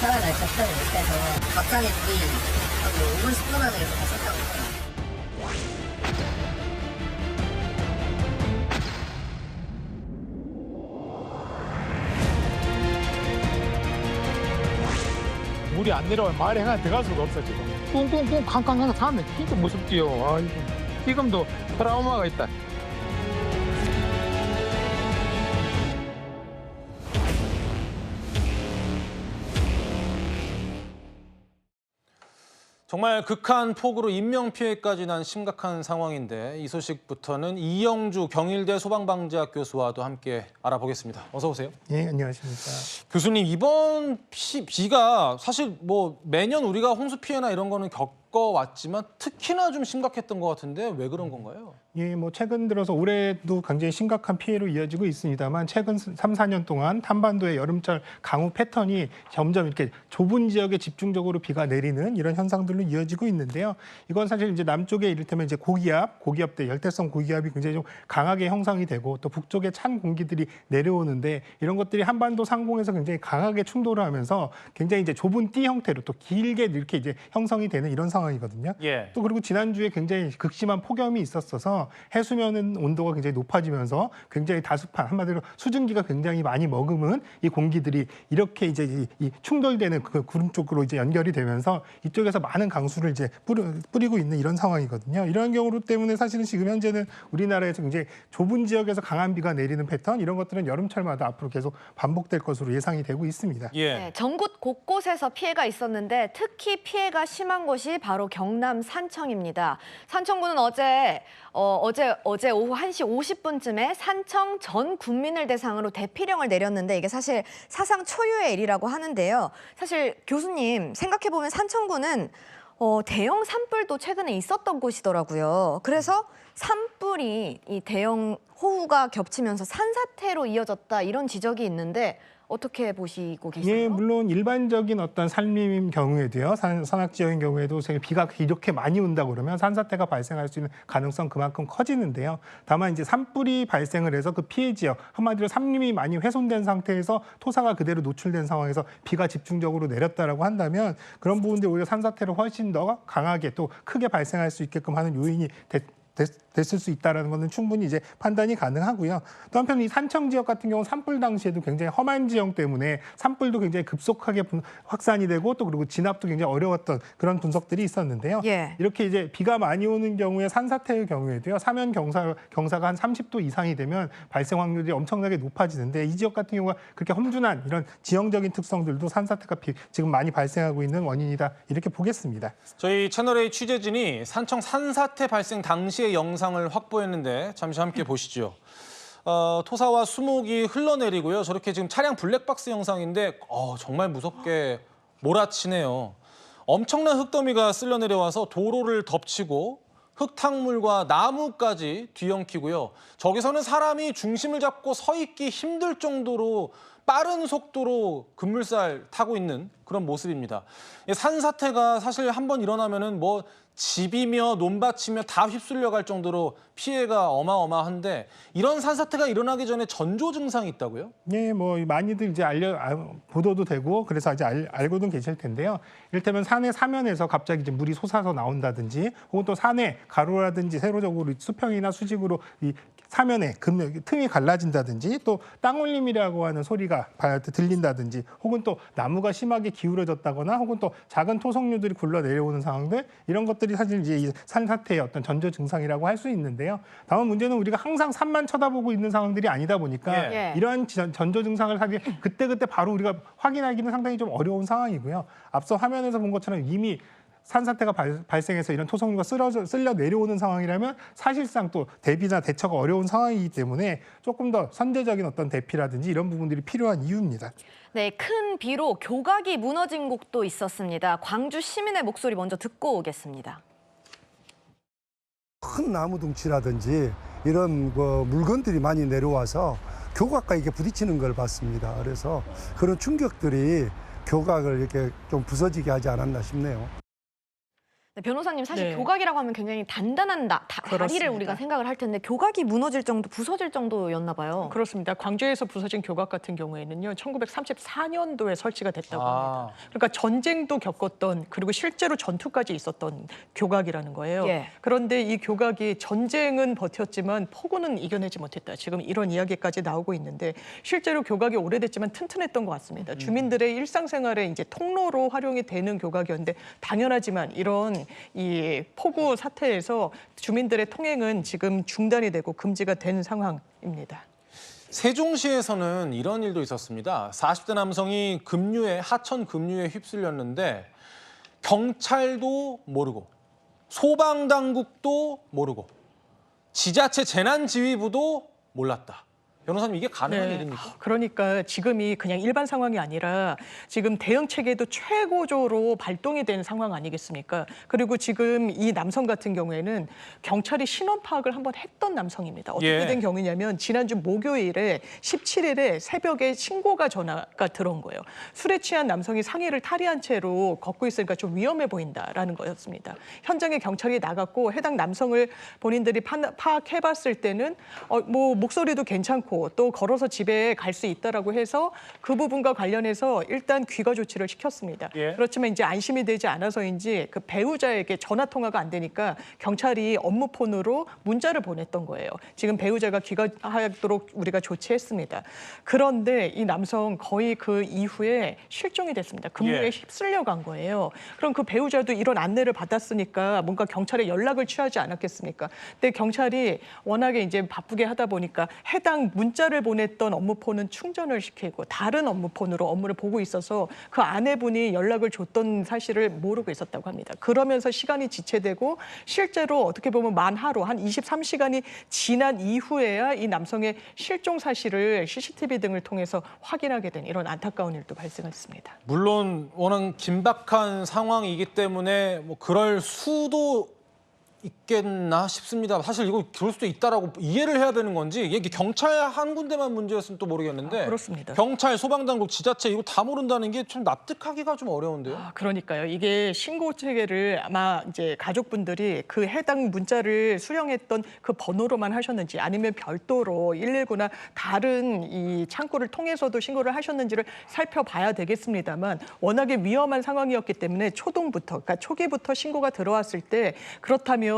촬영을 접근을 못해서 갑자기 물이 한 5분, 10분 안에 이렇게 갔었다고 해요. 물이 안 내려오면 마을에 하나 들어갈 수가 없어 지금. 꽁꽁꽁 캉캉캉 사는데 진짜 무섭지요. 아이고. 지금도 트라우마가 있다. 정말 극한 폭우로 인명피해까지 난 심각한 상황인데 이 소식부터는 이영주 경일대 소방방재학 교수와도 함께 알아보겠습니다. 어서 오세요. 예, 안녕하십니까. 교수님, 이번 비가 사실 뭐 매년 우리가 홍수 피해나 이런 거는 겪어왔지만 특히나 좀 심각했던 것 같은데 왜 그런 건가요? 예, 뭐 최근 들어서 올해도 굉장히 심각한 피해로 이어지고 있습니다만 최근 3, 4년 동안 한반도의 여름철 강우 패턴이 점점 이렇게 좁은 지역에 집중적으로 비가 내리는 이런 현상들로 이어지고 있는데요. 이건 사실 이제 남쪽에 이를테면 이제 고기압대, 열대성 고기압이 굉장히 좀 강하게 형성이 되고 또 북쪽에 찬 공기들이 내려오는데 이런 것들이 한반도 상공에서 굉장히 강하게 충돌을 하면서 굉장히 이제 좁은 띠 형태로 또 길게 이렇게 이제 형성이 되는 이런 상황이거든요. 예. 또 그리고 지난주에 굉장히 극심한 폭염이 있었어서 해수면 온도가 굉장히 높아지면서 굉장히 다습한 한마디로 수증기가 굉장히 많이 머금은 이 공기들이 이렇게 이제 이 충돌되는 그 구름 쪽으로 이제 연결이 되면서 이쪽에서 많은 강수를 이제 뿌리고 있는 이런 상황이거든요. 이런 경우 때문에 사실은 지금 현재는 우리나라에서 굉장히 좁은 지역에서 강한 비가 내리는 패턴 이런 것들은 여름철마다 앞으로 계속 반복될 것으로 예상이 되고 있습니다. 예. 네, 전국 곳곳에서 피해가 있었는데 특히 피해가 심한 곳이 바로 경남 산청입니다. 산청구는 어제 오후 1시 50분쯤에 산청 전 국민을 대상으로 대피령을 내렸는데 이게 사실 사상 초유의 일이라고 하는데요. 사실 교수님 생각해보면 산청구는 대형 산불도 최근에 있었던 곳이더라고요. 그래서 산불이 이 대형 호우가 겹치면서 산사태로 이어졌다 이런 지적이 있는데 어떻게 보시고 계세요? 예, 물론 일반적인 어떤 산림인 경우에도요, 산악 지역인 경우에도 비가 이렇게 많이 온다 그러면 산사태가 발생할 수 있는 가능성 그만큼 커지는데요. 다만 이제 산불이 발생을 해서 그 피해 지역, 한마디로 산림이 많이 훼손된 상태에서 토사가 그대로 노출된 상황에서 비가 집중적으로 내렸다라고 한다면 그런 부분들이 오히려 산사태를 훨씬 더 강하게 또 크게 발생할 수 있게끔 하는 요인이 됐을 수 있다는 것은 충분히 이제 판단이 가능하고요. 또 한편 이 산청 지역 같은 경우는 산불 당시에도 굉장히 험한 지형 때문에 산불도 굉장히 급속하게 확산이 되고 또 그리고 진압도 굉장히 어려웠던 그런 분석들이 있었는데요. 예. 이렇게 이제 비가 많이 오는 경우에 산사태의 경우에도요. 사면 경사가 한 30도 이상이 되면 발생 확률이 엄청나게 높아지는데 이 지역 같은 경우가 그렇게 험준한 이런 지형적인 특성들도 산사태가 지금 많이 발생하고 있는 원인이다 이렇게 보겠습니다. 저희 채널A 취재진이 산청 산사태 발생 당시의 영상을 확보했는데 잠시 함께 보시죠. 토사와 수목이 흘러내리고요. 저렇게 지금 차량 블랙박스 영상인데 정말 무섭게 몰아치네요. 엄청난 흙더미가 쓸려 내려와서 도로를 덮치고 흙탕물과 나무까지 뒤엉키고요. 저기서는 사람이 중심을 잡고 서 있기 힘들 정도로 빠른 속도로 급물살 타고 있는 그런 모습입니다. 산사태가 사실 한번 일어나면은 뭐 집이며 논밭이며 다 휩쓸려 갈 정도로 피해가 어마어마한데 이런 산사태가 일어나기 전에 전조 증상이 있다고요? 네, 뭐 많이들 이제 보도도 되고 그래서 이제 알고는 계실 텐데요. 이를테면 산의 사면에서 갑자기 이제 물이 솟아서 나온다든지, 혹은 또 산에 가로라든지 세로적으로 수평이나 수직으로 이 사면에 틈이 갈라진다든지, 또 땅울림이라고 하는 소리가 들린다든지, 혹은 또 나무가 심하게 기울어졌다거나, 혹은 또 작은 토성류들이 굴러 내려오는 상황들, 이런 것들이 사실 이제 이 산사태의 어떤 전조 증상이라고 할 수 있는데요. 다만 문제는 우리가 항상 산만 쳐다보고 있는 상황들이 아니다 보니까 예. 이러한 전조 증상을 사실 그때그때 바로 우리가 확인하기는 상당히 좀 어려운 상황이고요. 앞서 화면에서 본 것처럼 이미 산사태가 발생해서 이런 토성류가 쓸려 내려오는 상황이라면 사실상 또 대비나 대처가 어려운 상황이기 때문에 조금 더 선제적인 어떤 대피라든지 이런 부분들이 필요한 이유입니다. 네, 큰 비로 교각이 무너진 곳도 있었습니다. 광주 시민의 목소리 먼저 듣고 오겠습니다. 큰 나무 둥치라든지 이런 물건들이 많이 내려와서 교각과 이게 부딪히는 걸 봤습니다. 그래서 그런 충격들이 교각을 이렇게 좀 부서지게 하지 않았나 싶네요. 네, 변호사님 사실 네. 교각이라고 하면 굉장히 단단한 다리를 그렇습니다. 우리가 생각을 할 텐데 교각이 무너질 정도, 부서질 정도였나 봐요. 그렇습니다. 광주에서 부서진 교각 같은 경우에는요, 1934년도에 설치가 됐다고 아. 합니다. 그러니까 전쟁도 겪었던, 그리고 실제로 전투까지 있었던 교각이라는 거예요. 예. 그런데 이 교각이 전쟁은 버텼지만 폭우는 이겨내지 못했다. 지금 이런 이야기까지 나오고 있는데 실제로 교각이 오래됐지만 튼튼했던 것 같습니다. 주민들의 일상생활에 이제 통로로 활용이 되는 교각이었는데 당연하지만 이런 이 폭우 사태에서 주민들의 통행은 지금 중단이 되고 금지가 된 상황입니다. 세종시에서는 이런 일도 있었습니다. 40대 남성이 하천 급류에 휩쓸렸는데 경찰도 모르고 소방당국도 모르고 지자체 재난지휘부도 몰랐다. 변호사님, 이게 가능한 일입니까? 그러니까 지금이 그냥 일반 상황이 아니라 지금 대응 체계도 최고조로 발동이 된 상황 아니겠습니까? 그리고 지금 이 남성 같은 경우에는 경찰이 신원 파악을 한번 했던 남성입니다. 어떻게 예. 된 경우냐면 지난주 목요일에 17일에 새벽에 전화가 들어온 거예요. 술에 취한 남성이 상의를 탈의한 채로 걷고 있으니까 좀 위험해 보인다라는 거였습니다. 현장에 경찰이 나갔고 해당 남성을 본인들이 파악해봤을 때는 뭐 목소리도 괜찮고 또 걸어서 집에 갈 수 있다라고 해서 그 부분과 관련해서 일단 귀가 조치를 시켰습니다. 예. 그렇지만 이제 안심이 되지 않아서인지 그 배우자에게 전화 통화가 안 되니까 경찰이 업무폰으로 문자를 보냈던 거예요. 지금 배우자가 귀가하도록 우리가 조치했습니다. 그런데 이 남성 거의 그 이후에 실종이 됐습니다. 급류에 예. 휩쓸려 간 거예요. 그럼 그 배우자도 이런 안내를 받았으니까 뭔가 경찰에 연락을 취하지 않았겠습니까? 근데 경찰이 워낙에 이제 바쁘게 하다 보니까 해당 문자를 보냈던 업무폰은 충전을 시키고 다른 업무폰으로 업무를 보고 있어서 그 아내분이 연락을 줬던 사실을 모르고 있었다고 합니다. 그러면서 시간이 지체되고 실제로 어떻게 보면 만 하루 한 23시간이 지난 이후에야 이 남성의 실종 사실을 CCTV 등을 통해서 확인하게 된 이런 안타까운 일도 발생했습니다. 물론 워낙 긴박한 상황이기 때문에 뭐 그럴 수도 있겠나 싶습니다. 사실 이거 그럴 수도 있다라고 이해를 해야 되는 건지, 이게 경찰 한 군데만 문제였으면 또 모르겠는데 그렇습니다. 경찰, 소방당국, 지자체 이거 다 모른다는 게 좀 납득하기가 좀 어려운데요. 그러니까요. 이게 신고 체계를 아마 이제 가족분들이 그 해당 문자를 수령했던 그 번호로만 하셨는지 아니면 별도로 119나 다른 이 창구를 통해서도 신고를 하셨는지를 살펴봐야 되겠습니다만 워낙에 위험한 상황이었기 때문에 그러니까 초기부터 신고가 들어왔을 때 그렇다면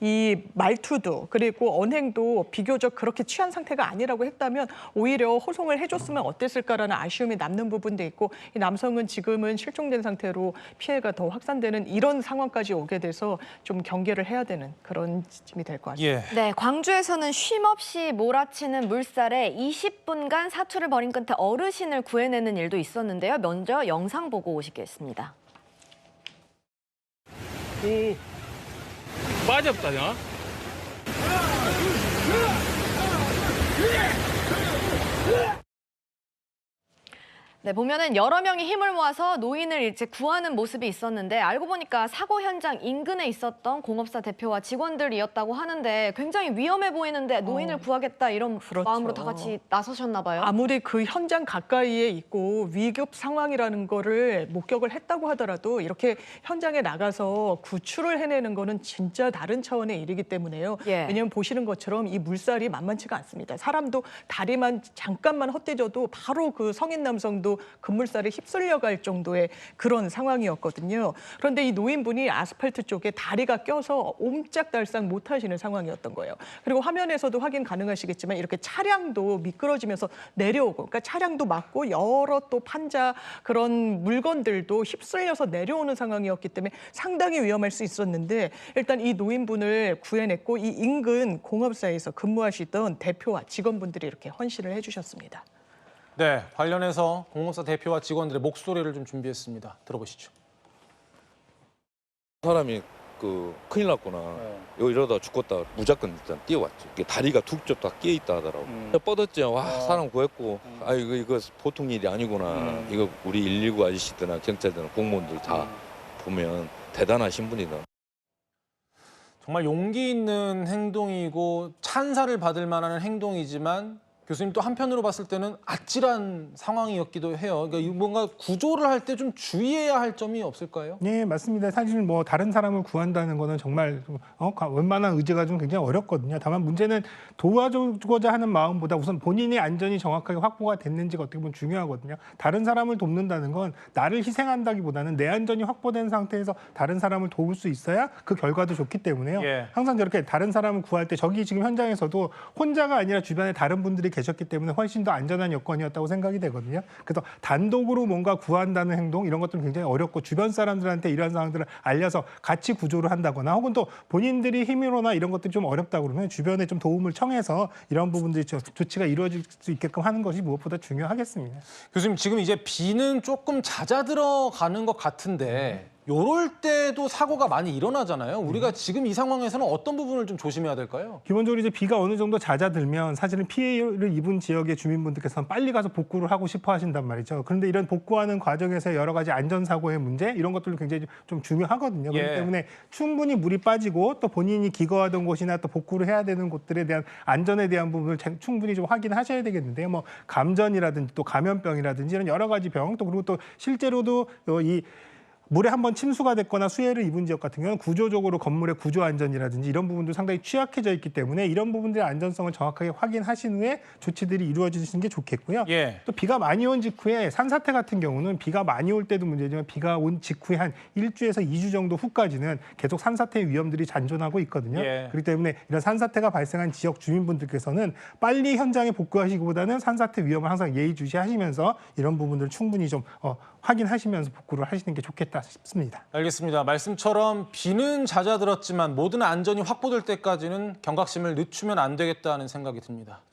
이 말투도 그리고 언행도 비교적 그렇게 취한 상태가 아니라고 했다면 오히려 호송을 해줬으면 어땠을까라는 아쉬움이 남는 부분도 있고 이 남성은 지금은 실종된 상태로 피해가 더 확산되는 이런 상황까지 오게 돼서 좀 경계를 해야 되는 그런 지점이 될 것 같습니다. 예. 네, 광주에서는 쉼없이 몰아치는 물살에 20분간 사투를 벌인 끝에 어르신을 구해내는 일도 있었는데요. 먼저 영상 보고 오시겠습니다. 빠졌다, 야. 네, 보면은 여러 명이 힘을 모아서 노인을 이제 구하는 모습이 있었는데 알고 보니까 사고 현장 인근에 있었던 공업사 대표와 직원들이었다고 하는데 굉장히 위험해 보이는데 노인을 구하겠다 이런 그렇죠. 마음으로 다 같이 나서셨나 봐요. 아무리 그 현장 가까이에 있고 위급 상황이라는 거를 목격을 했다고 하더라도 이렇게 현장에 나가서 구출을 해내는 거는 진짜 다른 차원의 일이기 때문에요. 예. 왜냐하면 보시는 것처럼 이 물살이 만만치가 않습니다. 사람도 다리만 잠깐만 헛디뎌도 바로 그 성인 남성도 급물살에 휩쓸려갈 정도의 그런 상황이었거든요. 그런데 이 노인분이 아스팔트 쪽에 다리가 껴서 옴짝달싹 못하시는 상황이었던 거예요. 그리고 화면에서도 확인 가능하시겠지만 이렇게 차량도 미끄러지면서 내려오고, 그러니까 차량도 막고 여러 또 판자 그런 물건들도 휩쓸려서 내려오는 상황이었기 때문에 상당히 위험할 수 있었는데 일단 이 노인분을 구해냈고 이 인근 공업사에서 근무하시던 대표와 직원분들이 이렇게 헌신을 해주셨습니다. 네, 관련해서 공업사 대표와 직원들의 목소리를 좀 준비했습니다. 들어보시죠. 사람이 큰일 났구나. 이러다 죽겠다. 무조건 일단 뛰어왔죠. 이게 다리가 두 쪽 다 끼어 있다 하더라고. 뻗었죠. 와, 사람 구했고. 아, 이거 보통 일이 아니구나. 이거 우리 119 아저씨들이나 경찰들이나 공무원들 다 보면 대단하신 분이다. 정말 용기 있는 행동이고 찬사를 받을 만한 행동이지만 교수님 또 한편으로 봤을 때는 아찔한 상황이었기도 해요. 그러니까 이 뭔가 구조를 할 때 좀 주의해야 할 점이 없을까요? 네, 맞습니다. 사실 뭐 다른 사람을 구한다는 거는 정말 웬만한 의지가 좀 굉장히 어렵거든요. 다만 문제는 도와주고자 하는 마음보다 우선 본인의 안전이 정확하게 확보가 됐는지가 어떻게 보면 중요하거든요. 다른 사람을 돕는다는 건 나를 희생한다기보다는 내 안전이 확보된 상태에서 다른 사람을 도울 수 있어야 그 결과도 좋기 때문에요. 예. 항상 저렇게 다른 사람을 구할 때 저기 지금 현장에서도 혼자가 아니라 주변에 다른 분들이 계셨기 때문에 훨씬 더 안전한 여건이었다고 생각이 되거든요. 그래서 단독으로 뭔가 구한다는 행동 이런 것들은 굉장히 어렵고 주변 사람들한테 이러한 상황들을 알려서 같이 구조를 한다거나 혹은 또 본인들이 힘으로나 이런 것들이 좀 어렵다 그러면 주변에 좀 도움을 청해서 이런 부분들이 조치가 이루어질 수 있게끔 하는 것이 무엇보다 중요하겠습니다. 교수님 지금 이제 비는 조금 잦아들어 가는 것 같은데 요럴 때도 사고가 많이 일어나잖아요. 우리가 지금 이 상황에서는 어떤 부분을 좀 조심해야 될까요? 기본적으로 이제 비가 어느 정도 잦아들면 사실은 피해를 입은 지역의 주민분들께서는 빨리 가서 복구를 하고 싶어 하신단 말이죠. 그런데 이런 복구하는 과정에서 여러 가지 안전사고의 문제 이런 것들도 굉장히 좀 중요하거든요. 그렇기 예. 때문에 충분히 물이 빠지고 또 본인이 기거하던 곳이나 또 복구를 해야 되는 곳들에 대한 안전에 대한 부분을 충분히 좀 확인하셔야 되겠는데요. 뭐 감전이라든지 또 감염병이라든지 이런 여러 가지 병 또 그리고 또 실제로도 이 물에 한번 침수가 됐거나 수해를 입은 지역 같은 경우는 구조적으로 건물의 구조 안전이라든지 이런 부분도 상당히 취약해져 있기 때문에 이런 부분들의 안전성을 정확하게 확인하신 후에 조치들이 이루어지시는 게 좋겠고요. 예. 또 비가 많이 온 직후에 산사태 같은 경우는 비가 많이 올 때도 문제지만 비가 온 직후에 한 1주에서 2주 정도 후까지는 계속 산사태의 위험들이 잔존하고 있거든요. 예. 그렇기 때문에 이런 산사태가 발생한 지역 주민분들께서는 빨리 현장에 복구하시기보다는 산사태 위험을 항상 예의주시하시면서 이런 부분들을 충분히 좀 확인하시면서 복구를 하시는 게 좋겠다 싶습니다. 알겠습니다. 말씀처럼 비는 잦아들었지만 모든 안전이 확보될 때까지는 경각심을 늦추면 안 되겠다는 생각이 듭니다.